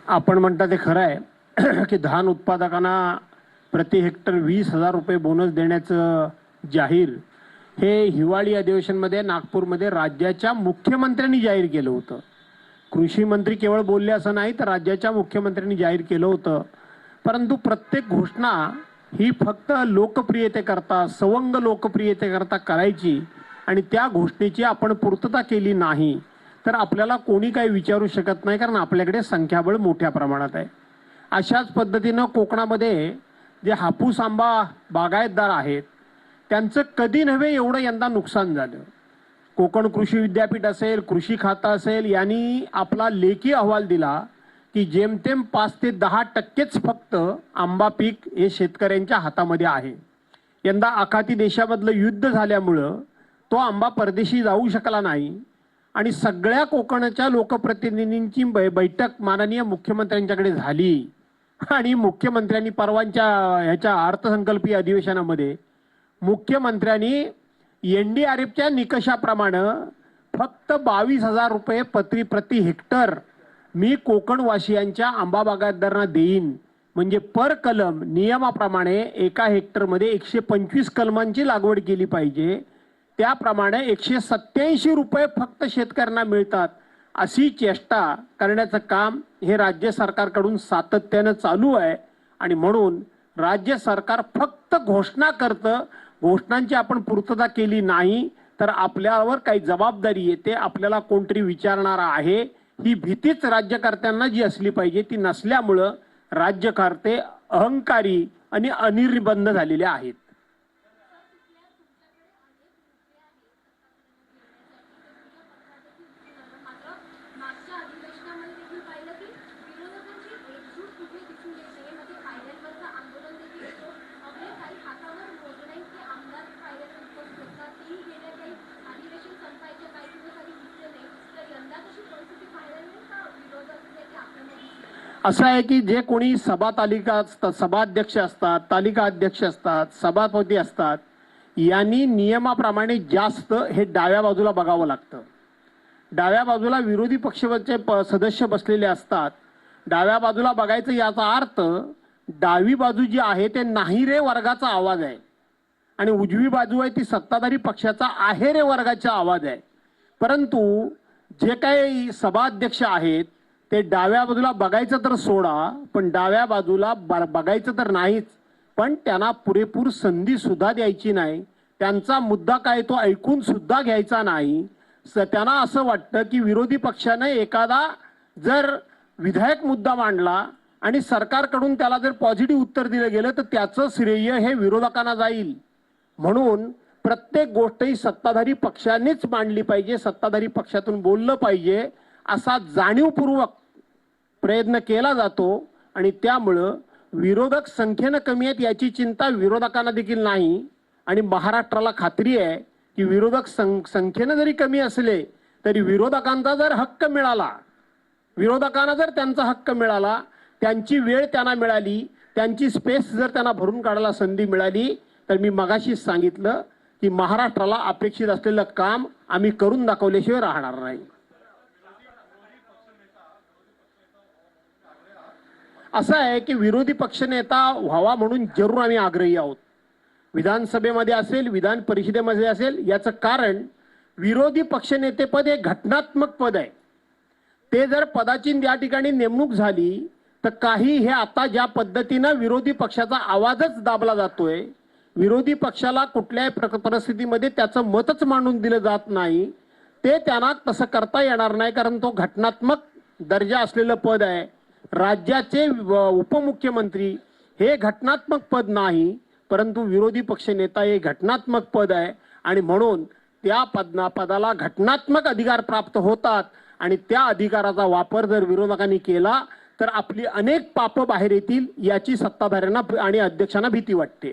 आपण म्हणता ते खरं आहे की धान उत्पादकांना प्रति हेक्टर 20,000 रुपये बोनस देण्याचं जाहीर हे हिवाळी अधिवेशनमध्ये नागपूरमध्ये राज्याच्या मुख्यमंत्र्यांनी जाहीर केलं होतं। कृषी मंत्री केवळ बोलले असं नाही, तर राज्याच्या मुख्यमंत्र्यांनी जाहीर केलं होतं। परंतु प्रत्येक घोषणा ही फक्त लोकप्रियतेकरता, सवंग लोकप्रियतेकरता करायची आणि त्या घोषणेची आपण पूर्तता केली नाही तर आपल्याला कोणी काही विचारू शकत नाही, कारण आपल्याकडे संख्याबळ मोठ्या प्रमाणात आहे। अशाच पद्धतीनं कोकणामध्ये जे हापूस आंबा बागायतदार आहेत त्यांचं कधी नव्हे एवढं यंदा नुकसान झालं। कोकण कृषी विद्यापीठ असेल, कृषी खातं असेल यांनी आपला लेखी अहवाल दिला की जेमतेम 5 ते 10% फक्त आंबा पीक हे शेतकऱ्यांच्या हातामध्ये आहे। यंदा आखाती देशामधलं युद्ध झाल्यामुळं तो आंबा परदेशी जाऊ शकला नाही आणि सगळ्या कोकणच्या लोकप्रतिनिधींची बैठक माननीय मुख्यमंत्र्यांच्याकडे झाली आणि मुख्यमंत्र्यांनी परवांच्या ह्याच्या अर्थसंकल्पीय अधिवेशनामध्ये मुख्यमंत्र्यांनी एनडीआरएफच्या निकषाप्रमाणे फक्त 22,000 रुपये प्रति हेक्टर मी कोकणवासियांच्या आंबा बागायतदारांना देईन, म्हणजे पर कलम नियमाप्रमाणे एका हेक्टरमध्ये 125 कलमांची लागवड केली पाहिजे, त्याप्रमाणे 187 रुपये फक्त शेतकऱ्यांना मिळतात अशी चेष्टा करण्याचं काम हे राज्य सरकारकडून सातत्याने चालू आहे। आणि म्हणून राज्य सरकार फक्त घोषणा करतं, घोषणांची आपण पूर्तता केली नाही तर आपल्यावर काही जबाबदारी येते, आपल्याला कोणतरी विचारणार आहे, ही भीतीच राज्यकर्त्यांना जी असली पाहिजे ती नसल्यामुळं राज्यकर्ते अहंकारी आणि अनिर्बंध झालेले आहेत। असं आहे की जे कोणी सभाध्यक्ष असतात, तालिका अध्यक्ष असतात, सभापती असतात यांनी नियमाप्रमाणे जास्त हे डाव्या बाजूला बघावं लागतं। डाव्या बाजूला विरोधी पक्षाचे सदस्य बसलेले असतात, डाव्या बाजूला बघायचं याचा अर्थ डावी बाजू जी आहे ते नाही रे वर्गाचा आवाज आहे आणि उजवी बाजू आहे ती सत्ताधारी पक्षाचा आहे रे वर्गाचा आवाज आहे। परंतु जे काही सभाध्यक्ष आहेत ते डाव्या बाजूला बघायचं तर सोडा, पण डाव्या बाजूला बघायचं तर नाहीच, पण त्यांना पुरेपूर संधी सुद्धा द्यायची नाही, त्यांचा मुद्दा काय तो ऐकून सुद्धा घ्यायचा नाही। त्यांना असं वाटतं की विरोधी पक्षाने एखादा जर विधायक मुद्दा मांडला आणि सरकारकडून त्याला जर पॉझिटिव्ह उत्तर दिलं गेलं तर त्याचं श्रेय हे विरोधकांना जाईल, म्हणून प्रत्येक गोष्ट ही सत्ताधारी पक्षानेच मांडली पाहिजे, सत्ताधारी पक्षातून बोललं पाहिजे असा जाणीवपूर्वक प्रयत्न केला जातो। आणि त्यामुळं विरोधक संख्येने कमी आहेत याची चिंता विरोधकांना देखील नाही आणि महाराष्ट्राला खात्री आहे की विरोधक संख्येने जरी कमी असले तरी विरोधकांचा जर हक्क मिळाला, विरोधकांना जर त्यांचा हक्क मिळाला, त्यांची वेळ त्यांना मिळाली, त्यांची स्पेस जर त्यांना भरून काढायला संधी मिळाली तर मी मगाशीच सांगितलं की महाराष्ट्राला अपेक्षित असलेलं काम आम्ही करून दाखवल्याशिवाय राहणार नाही। असं आहे की विरोधी पक्षनेता व्हावा म्हणून जरूर आम्ही आग्रही आहोत, विधानसभेमध्ये असेल, विधान परिषदेमध्ये असेल। याचं कारण विरोधी पक्षनेते पद हे घटनात्मक पद आहे, ते जर पदाची या ठिकाणी नेमणूक झाली तर काही हे आता ज्या पद्धतीनं विरोधी पक्षाचा आवाजच दाबला जातोय, विरोधी पक्षाला कुठल्याही परिस्थितीमध्ये त्याचं मतच मांडून दिलं जात नाही, ते त्यांना तसं करता येणार नाही, कारण तो घटनात्मक दर्जा असलेलं पद आहे। राज्याचे उपमुख्यमंत्री हे घटनात्मक पद नाही, परंतु विरोधी पक्षनेता हे घटनात्मक पद आहे आणि म्हणून त्या पदाला घटनात्मक अधिकार प्राप्त होतात आणि त्या अधिकाराचा वापर जर विरोधकांनी केला तर आपली अनेक पापं बाहेर येतील याची सत्ताधाऱ्यांना आणि अध्यक्षांना भीती वाटते।